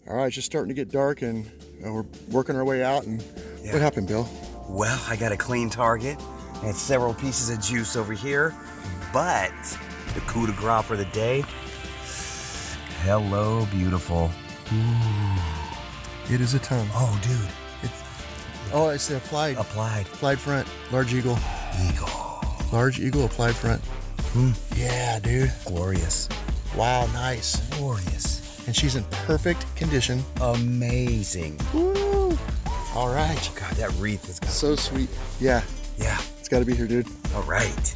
All right, it's just starting to get dark, and we're working our way out. And what happened, Bill? Well, I got a clean target and several pieces of juice over here, but the coup de grace for the day. Hello, beautiful. Ooh, it is a tongue. Oh, dude. Oh, it's the applied. Applied front. Large eagle. Large eagle, applied front. Yeah, dude. Glorious. Wow, nice. Glorious. And she's in perfect condition. Amazing. Woo! All right. God, that wreath is so sweet. Yeah. Yeah. It's got to be here, dude. All right.